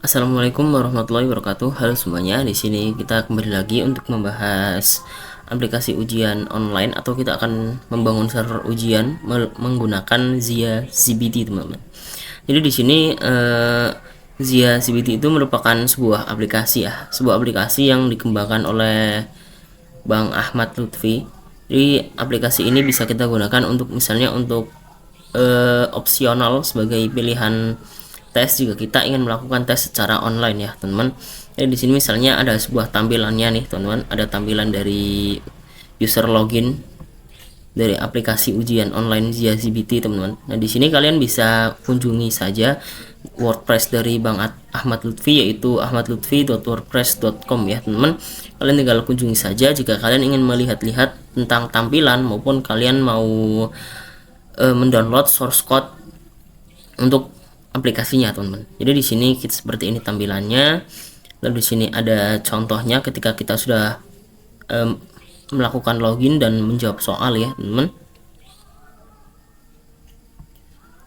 Assalamualaikum warahmatullahi wabarakatuh. Halo semuanya, di sini kita kembali lagi untuk membahas aplikasi ujian online atau kita akan membangun server ujian menggunakan Zia CBT, teman-teman. Jadi di sini Zia CBT itu merupakan sebuah aplikasi yang dikembangkan oleh Bang Ahmad Lutfi. Jadi aplikasi ini bisa kita gunakan untuk misalnya untuk opsional sebagai pilihan tes jika kita ingin melakukan tes secara online ya teman-teman. Jadi di sini misalnya ada sebuah tampilannya nih teman-teman, ada tampilan dari user login dari aplikasi ujian online Zia CBT teman-teman. Nah di sini kalian bisa kunjungi saja WordPress dari Bang Ahmad Lutfi, yaitu ahmadlutfi.wordpress.com ya teman-teman. Kalian tinggal kunjungi saja jika kalian ingin melihat-lihat tentang tampilan maupun kalian mau mendownload source code untuk aplikasinya teman-teman. Jadi di sini kita seperti ini tampilannya. Lalu di sini ada contohnya ketika kita sudah melakukan login dan menjawab soal ya teman-teman.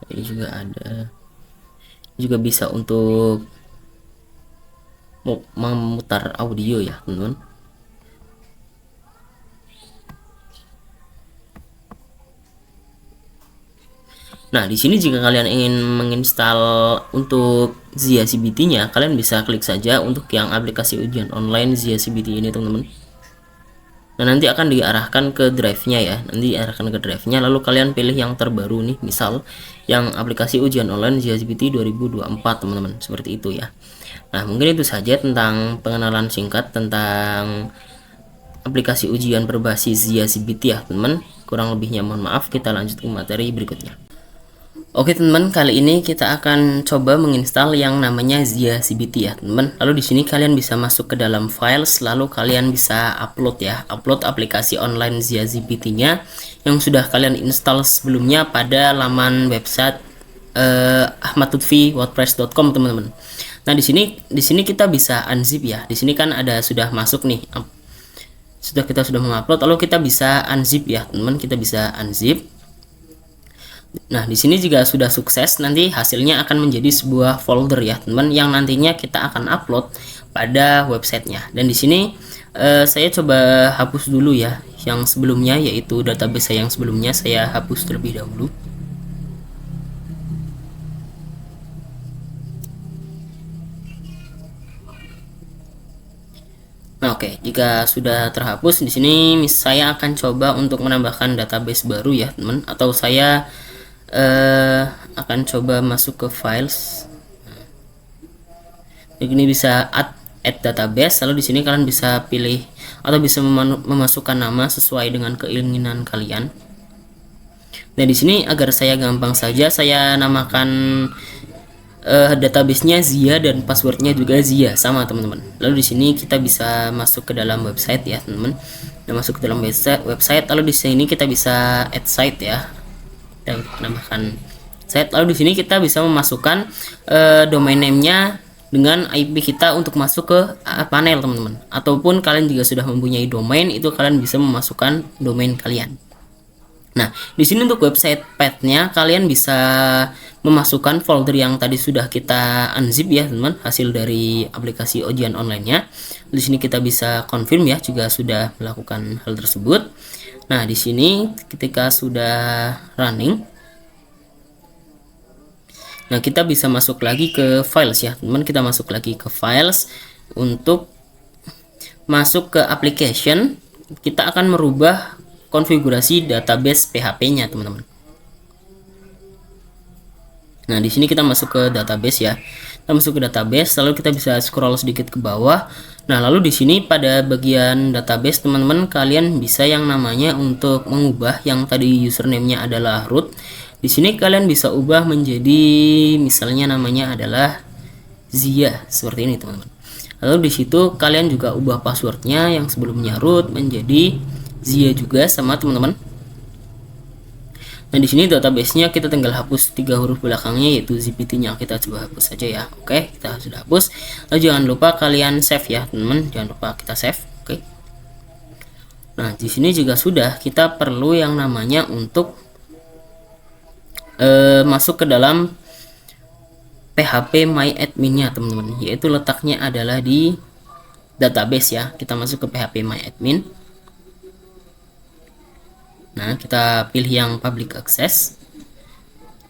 Ini juga ada, juga bisa untuk memutar audio ya teman-teman. Nah, di sini jika kalian ingin menginstal untuk Zia CBT-nya, kalian bisa klik saja untuk yang aplikasi ujian online Zia CBT ini, teman-teman. Nah, nanti akan diarahkan ke drive-nya ya. Nanti diarahkan ke drive-nya, lalu kalian pilih yang terbaru nih, misal yang aplikasi ujian online Zia CBT 2024, teman-teman. Seperti itu ya. Nah, mungkin itu saja tentang pengenalan singkat tentang aplikasi ujian berbasis Zia CBT ya, teman-teman. Kurang lebihnya mohon maaf, kita lanjut ke materi berikutnya. Oke teman-teman, kali ini kita akan coba menginstal yang namanya Zia CBT ya teman-teman. Lalu di sini kalian bisa masuk ke dalam files, lalu kalian bisa upload ya, upload aplikasi online Zia CBT-nya yang sudah kalian install sebelumnya pada laman website ahmadlutfi.wordpress.com teman-teman. Nah di sini kita bisa unzip ya. Di sini kan ada sudah masuk nih, kita sudah mengupload, lalu kita bisa unzip ya teman-teman. Kita bisa unzip. Nah, di sini jika sudah sukses, nanti hasilnya akan menjadi sebuah folder ya, teman, yang nantinya kita akan upload pada websitenya. Dan di sini saya coba hapus dulu ya, yang sebelumnya, yaitu database saya yang sebelumnya saya hapus terlebih dahulu. Nah, oke, jika sudah terhapus, di sini saya akan coba untuk menambahkan database baru ya, teman, atau saya akan coba masuk ke files. Ini bisa add database, lalu di sini kalian bisa pilih atau bisa memasukkan nama sesuai dengan keinginan kalian. Nah, di sini agar saya gampang saja, saya namakan databasenya Zia dan passwordnya juga Zia sama teman-teman. Lalu di sini kita bisa masuk ke dalam website ya teman-teman. Nah, masuk ke dalam website, lalu di sini kita bisa add site ya. Kita menambahkan site, lalu di sini kita bisa memasukkan domain name-nya dengan IP kita untuk masuk ke panel teman-teman. Ataupun kalian juga sudah mempunyai domain, itu kalian bisa memasukkan domain kalian. Nah, di sini untuk website path-nya kalian bisa memasukkan folder yang tadi sudah kita unzip ya teman-teman, hasil dari aplikasi ujian online-nya. Di sini kita bisa confirm ya juga sudah melakukan hal tersebut. Nah, di sini ketika sudah running, nah kita bisa masuk lagi ke files ya teman-teman. Kita masuk lagi ke files. Untuk masuk ke application, kita akan merubah konfigurasi database PHP-nya teman-teman. Nah, di sini kita masuk ke database ya. Kita masuk ke database, lalu kita bisa scroll sedikit ke bawah. Nah, lalu di sini pada bagian database teman-teman, kalian bisa yang namanya untuk mengubah yang tadi username-nya adalah root. Di sini kalian bisa ubah menjadi misalnya namanya adalah Zia seperti ini teman-teman. Lalu di situ kalian juga ubah passwordnya yang sebelumnya root menjadi Zia juga sama teman-teman. Nah, di sini database-nya kita tinggal hapus 3 huruf belakangnya yaitu ZPT-nya. Kita coba hapus saja ya. Oke, kita sudah hapus. Lalu jangan lupa kalian save ya, teman-teman. Jangan lupa kita save. Oke. Nah, di sini juga sudah, kita perlu yang namanya untuk masuk ke dalam PHP My Admin-nya teman-teman, yaitu letaknya adalah di database ya. Kita masuk ke PHP My Admin. Nah, kita pilih yang public access.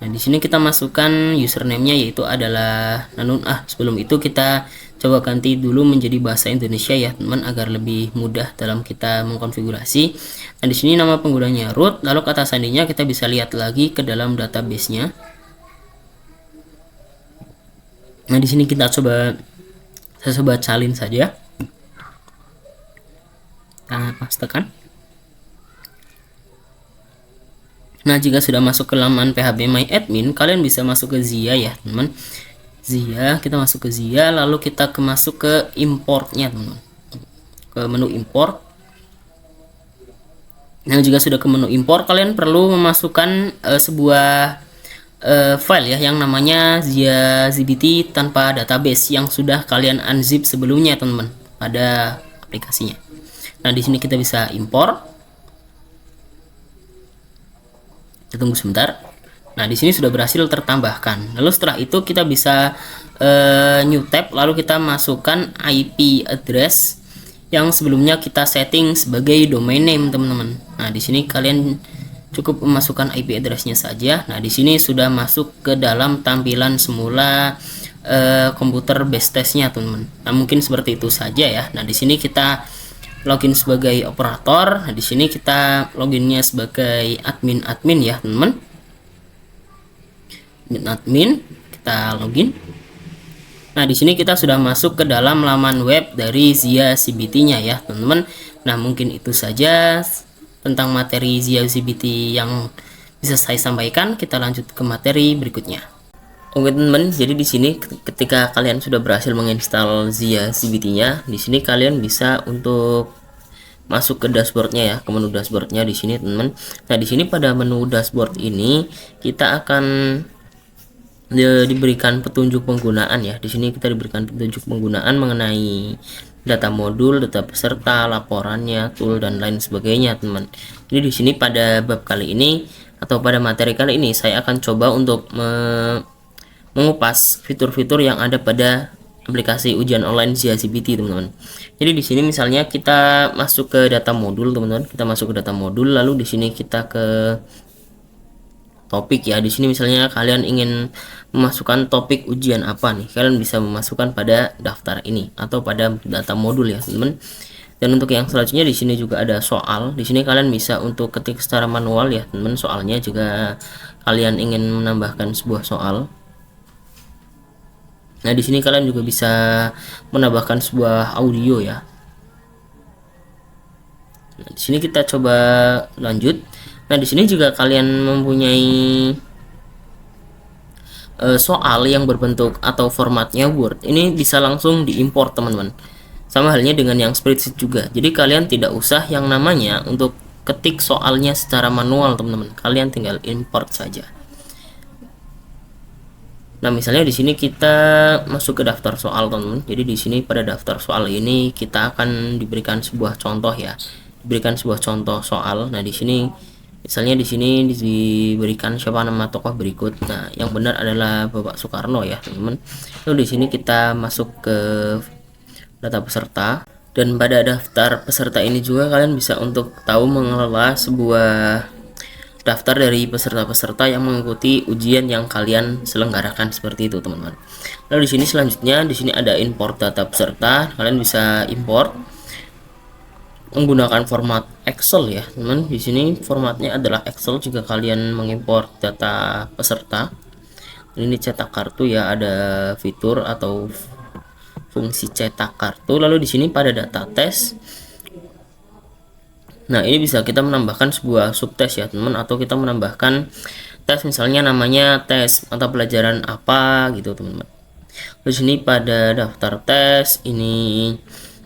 Nah, di sini kita masukkan username-nya, yaitu adalah Nanun. Sebelum itu kita coba ganti dulu menjadi bahasa Indonesia ya, teman, agar lebih mudah dalam kita mengkonfigurasi. Nah, di sini nama penggunanya root, lalu kata sandinya kita bisa lihat lagi ke dalam database-nya. Nah, di sini saya coba salin saja. Kita pastekan. Nah, jika sudah masuk ke laman PHP My Admin, kalian bisa masuk ke Zia ya, teman. Zia, kita masuk ke Zia, lalu kita masuk ke importnya, teman. Ke menu import. Nah, jika sudah ke menu import, kalian perlu memasukkan sebuah file ya yang namanya Zia ZBT tanpa database yang sudah kalian unzip sebelumnya, teman-teman, pada aplikasinya. Nah, di sini kita bisa import. Kita tunggu sebentar. Nah, di sini sudah berhasil tertambahkan. Lalu setelah itu kita bisa new tab, lalu kita masukkan IP address yang sebelumnya kita setting sebagai domain name, teman-teman. Nah, di sini kalian cukup memasukkan IP address-nya saja. Nah, di sini sudah masuk ke dalam tampilan semula komputer base test-nya, teman-teman. Nah, mungkin seperti itu saja ya. Nah, di sini kita login sebagai operator. Nah, di sini kita loginnya sebagai admin ya, teman-teman. Admin, kita login. Nah, di sini kita sudah masuk ke dalam laman web dari Zia ZBT-nya ya, teman-teman. Nah, mungkin itu saja tentang materi Zia ZBT yang bisa saya sampaikan. Kita lanjut ke materi berikutnya. Oke, teman-teman, jadi di sini ketika kalian sudah berhasil menginstal Zia ZBT-nya, di sini kalian bisa untuk masuk ke dashboardnya ya, ke menu dashboardnya di sini, teman-teman. Nah, di sini pada menu dashboard ini kita akan diberikan petunjuk penggunaan ya. Di sini kita diberikan petunjuk penggunaan mengenai data modul, data peserta, laporannya, tool dan lain sebagainya, teman. Jadi di sini pada bab kali ini atau pada materi kali ini saya akan coba untuk mengupas fitur-fitur yang ada pada aplikasi ujian online Zia ZBT, teman-teman. Jadi di sini misalnya kita masuk ke data modul, teman-teman. Kita masuk ke data modul, lalu di sini kita ke topik ya. Di sini misalnya kalian ingin memasukkan topik ujian apa nih, kalian bisa memasukkan pada daftar ini atau pada data modul ya, teman-teman. Dan untuk yang selanjutnya di sini juga ada soal. Di sini kalian bisa untuk ketik secara manual ya, teman-teman, soalnya jika kalian ingin menambahkan sebuah soal. Nah, di sini kalian juga bisa menambahkan sebuah audio ya. Nah, di sini kita coba lanjut. Nah, di sini juga kalian mempunyai soal yang berbentuk atau formatnya Word. Ini bisa langsung diimport, teman-teman. Sama halnya dengan yang spreadsheet juga. Jadi kalian tidak usah yang namanya untuk ketik soalnya secara manual, teman-teman. Kalian tinggal import saja. Nah, misalnya di sini kita masuk ke daftar soal, teman-teman. Jadi di sini pada daftar soal ini kita akan diberikan sebuah contoh ya. Diberikan sebuah contoh soal. Nah, di sini misalnya di sini diberikan siapa nama tokoh berikut. Nah, yang benar adalah Bapak Soekarno ya, teman-teman. Lalu di sini kita masuk ke data peserta, dan pada daftar peserta ini juga kalian bisa untuk tahu mengelola sebuah daftar dari peserta-peserta yang mengikuti ujian yang kalian selenggarakan, seperti itu, teman-teman. Lalu di sini selanjutnya di sini ada import data peserta. Kalian bisa import menggunakan format Excel ya, teman. Di sini formatnya adalah Excel jika kalian mengimport data peserta. Ini cetak kartu ya, ada fitur atau fungsi cetak kartu. Lalu di sini pada data tes, nah ini bisa kita menambahkan sebuah subtes ya, teman, atau kita menambahkan tes, misalnya namanya tes mata pelajaran apa gitu, teman-teman. Di sini pada daftar tes ini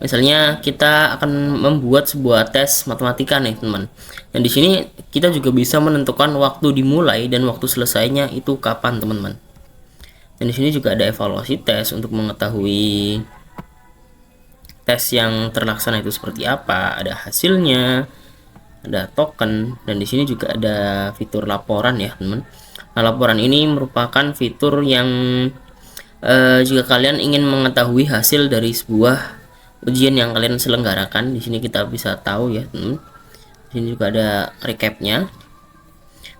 misalnya kita akan membuat sebuah tes matematika nih, teman. Dan di sini kita juga bisa menentukan waktu dimulai dan waktu selesainya itu kapan, teman-teman. Dan di sini juga ada evaluasi tes untuk mengetahui tes yang terlaksana itu seperti apa, ada hasilnya, ada token, dan di sini juga ada fitur laporan ya, teman. Nah, laporan ini merupakan fitur yang Jika kalian ingin mengetahui hasil dari sebuah ujian yang kalian selenggarakan, di sini kita bisa tahu ya, teman. Di sini juga ada recapnya.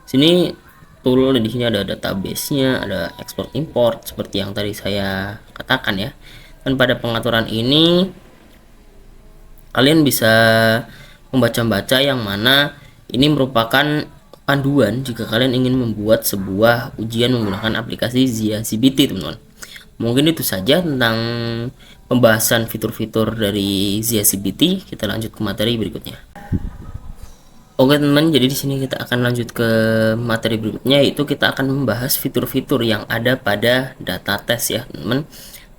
Sini tool di sini ada database-nya, ada export import seperti yang tadi saya katakan ya. Dan pada pengaturan ini kalian bisa membaca-baca yang mana ini merupakan panduan jika kalian ingin membuat sebuah ujian menggunakan aplikasi Zia CBT, teman-teman. Mungkin itu saja tentang pembahasan fitur-fitur dari Zia CBT. Kita lanjut ke materi berikutnya. Oke teman, jadi di sini kita akan lanjut ke materi berikutnya, yaitu kita akan membahas fitur-fitur yang ada pada data test ya teman.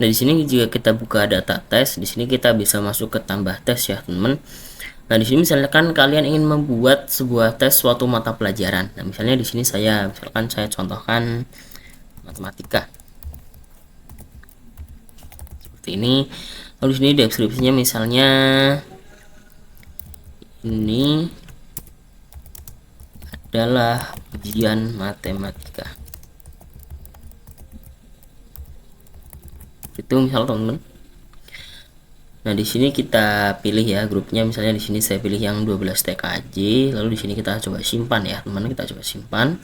Nah di sini jika kita buka data test, di sini kita bisa masuk ke tambah tes ya teman. Nah di sini misalkan kalian ingin membuat sebuah tes suatu mata pelajaran. Nah misalnya di sini saya contohkan matematika seperti ini. Lalu di sini deskripsinya misalnya ini adalah ujian matematika. Itu misal teman-teman. Nah, di sini kita pilih ya grupnya, misalnya di sini saya pilih yang 12 TKJ, lalu di sini kita coba simpan ya, teman-teman, kita coba simpan.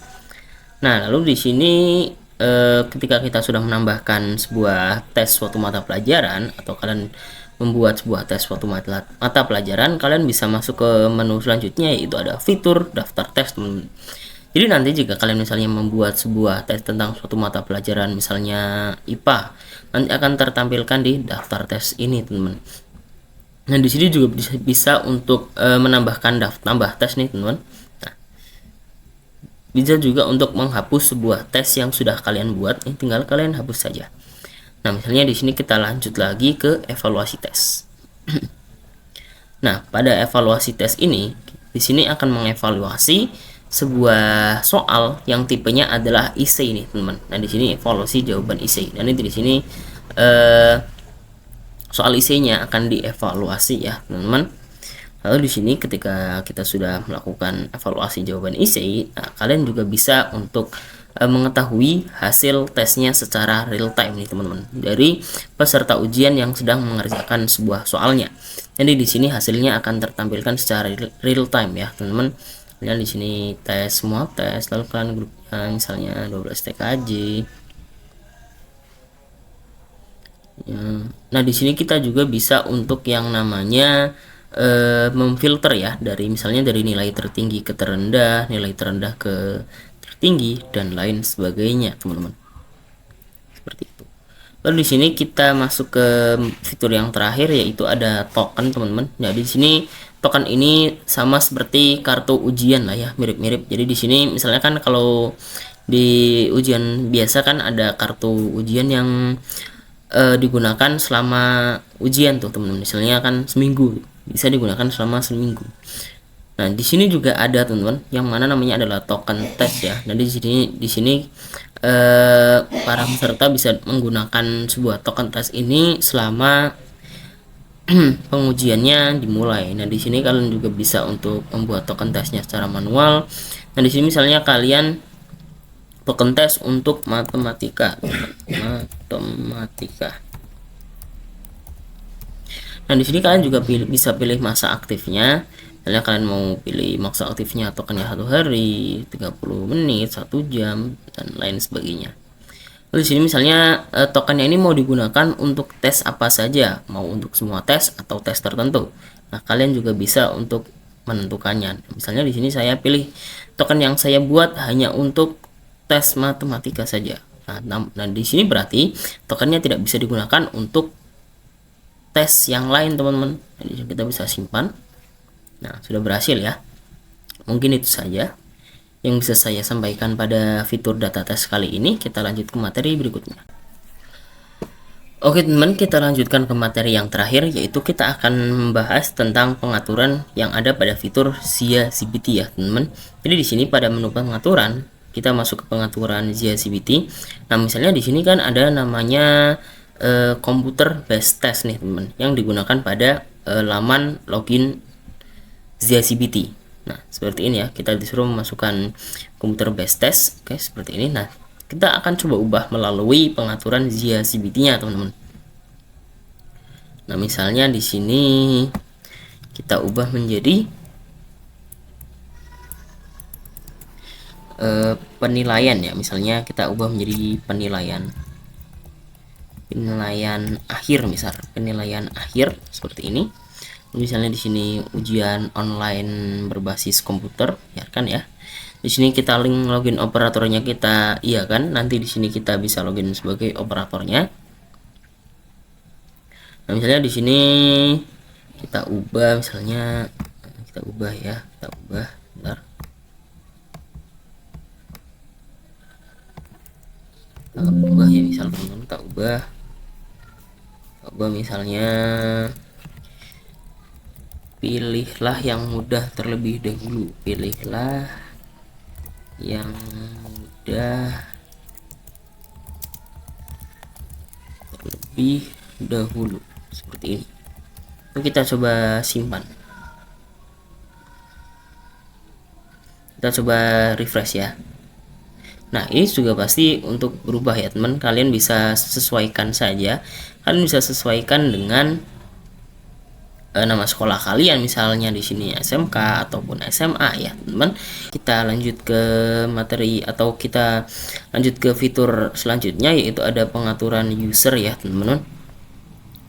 Nah, lalu di sini ketika kita sudah menambahkan sebuah tes suatu mata pelajaran atau kalian membuat sebuah tes suatu mata pelajaran, kalian bisa masuk ke menu selanjutnya, yaitu ada fitur daftar tes, teman-teman. Jadi nanti jika kalian misalnya membuat sebuah tes tentang suatu mata pelajaran misalnya IPA, nanti akan tertampilkan di daftar tes ini, teman-teman. Nah, di sini juga bisa untuk menambahkan tambah tes nih, teman-teman. Nah, bisa juga untuk menghapus sebuah tes yang sudah kalian buat, ini tinggal kalian hapus saja. Nah, misalnya di sini kita lanjut lagi ke evaluasi tes. Nah, pada evaluasi tes ini, di sini akan mengevaluasi sebuah soal yang tipenya adalah essay ini, teman. Nah, di sini evaluasi jawaban essay. Dan ini di sini soal essay-nya akan dievaluasi ya, teman-teman. Lalu di sini ketika kita sudah melakukan evaluasi jawaban essay, nah, kalian juga bisa untuk mengetahui hasil tesnya secara real time nih, teman-teman, dari peserta ujian yang sedang mengerjakan sebuah soalnya. Jadi di sini hasilnya akan tertampilkan secara real time ya, teman-teman. Kalian di sini tes semua tes, lalu kalian grupnya misalnya 12 TKJ. Ya. Nah, di sini kita juga bisa untuk yang namanya memfilter ya, dari misalnya dari nilai tertinggi ke terendah, nilai terendah ke tertinggi, dan lain sebagainya, teman-teman. Seperti itu. Lalu di sini kita masuk ke fitur yang terakhir, yaitu ada token, teman-teman. Nah, di sini token ini sama seperti kartu ujian lah ya, mirip-mirip. Jadi di sini misalnya kan kalau di ujian biasa kan ada kartu ujian yang digunakan selama ujian tuh, teman-teman. Misalnya kan seminggu, bisa digunakan selama seminggu. Nah, di sini juga ada, teman-teman, yang mana namanya adalah token test ya. Nah, di sini para peserta bisa menggunakan sebuah token test ini selama pengujiannya dimulai. Nah, di sini kalian juga bisa untuk membuat token testnya secara manual. Nah, di sini misalnya kalian token test untuk matematika. Nah, di sini kalian juga bisa pilih masa aktifnya. Misalnya kalian mau pilih masa aktifnya tokennya 1 hari, 30 menit, 1 jam, dan lain sebagainya. Lalu di sini misalnya tokennya ini mau digunakan untuk tes apa saja, mau untuk semua tes atau tes tertentu. Nah, kalian juga bisa untuk menentukannya. Misalnya di sini saya pilih token yang saya buat hanya untuk tes matematika saja. Nah, di sini berarti tokennya tidak bisa digunakan untuk tes yang lain, teman-teman. Jadi kita bisa simpan. Nah, sudah berhasil ya. Mungkin itu saja yang bisa saya sampaikan pada fitur data test kali ini. Kita lanjut ke materi berikutnya. Oke teman, kita lanjutkan ke materi yang terakhir, yaitu kita akan membahas tentang pengaturan yang ada pada fitur Zia CBT ya, teman-teman. Jadi di sini pada menu pengaturan, kita masuk ke pengaturan Zia CBT. Nah, misalnya di sini kan ada namanya komputer based test nih, teman-teman, yang digunakan pada laman login Zia CBT. Nah, seperti ini ya, kita disuruh memasukkan komputer based test. Oke, seperti ini. Nah, kita akan coba ubah melalui pengaturan Zia CBT-nya, teman-teman. Nah, misalnya di sini kita ubah menjadi penilaian ya. Misalnya kita ubah menjadi penilaian akhir, misal penilaian akhir seperti ini. Misalnya di sini ujian online berbasis komputer, ya kan ya. Di sini kita link login operatornya kita iya kan. Nanti di sini kita bisa login sebagai operatornya. Nah, misalnya di sini kita ubah, misalnya kita ubah ya, bentar. Kita ubah ya, misal teman-teman kita ubah misalnya pilihlah yang mudah terlebih dahulu, pilihlah yang mudah terlebih dahulu, seperti ini. Itu kita coba simpan, kita coba refresh ya. Nah, ini juga pasti untuk berubah ya teman. Kalian bisa sesuaikan saja, kalian bisa sesuaikan dengan nama sekolah kalian, misalnya di sini SMK ataupun SMA ya teman. Kita lanjut ke materi atau kita lanjut ke fitur selanjutnya, yaitu ada pengaturan user ya teman-teman.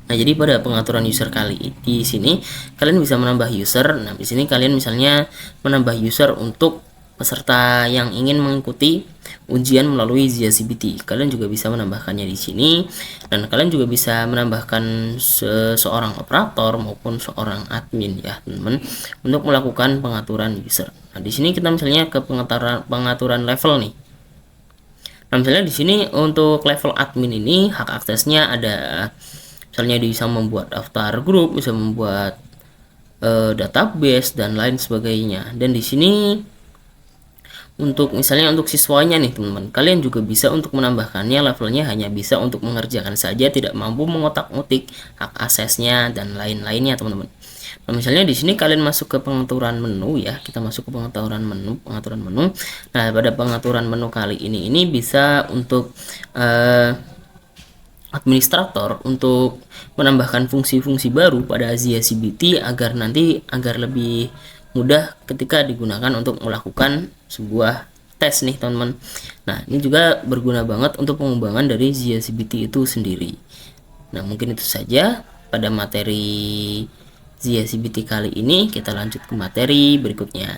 Nah, jadi pada pengaturan user kali di sini kalian bisa menambah user. Nah, di sini kalian misalnya menambah user untuk peserta yang ingin mengikuti ujian melalui Zia CBT. Kalian juga bisa menambahkannya di sini, dan kalian juga bisa menambahkan seorang operator maupun seorang admin ya teman-teman untuk melakukan pengaturan user. Nah, di sini kita misalnya ke pengaturan level nih. Nah, misalnya di sini untuk level admin ini hak aksesnya ada, misalnya bisa membuat daftar grup, bisa membuat database dan lain sebagainya. Dan di sini untuk misalnya untuk siswanya nih teman-teman, kalian juga bisa untuk menambahkannya levelnya hanya bisa untuk mengerjakan saja, tidak mampu mengotak-ngatik hak aksesnya dan lain-lainnya teman-teman. Nah, misalnya di sini kalian masuk ke pengaturan menu ya, kita masuk ke pengaturan menu. Nah, pada pengaturan menu kali ini bisa untuk administrator untuk menambahkan fungsi-fungsi baru pada Zia CBT agar lebih mudah ketika digunakan untuk melakukan sebuah tes nih teman-teman. Nah, ini juga berguna banget untuk pengembangan dari Zia CBT itu sendiri. Nah, mungkin itu saja pada materi Zia CBT kali ini. Kita lanjut ke materi berikutnya.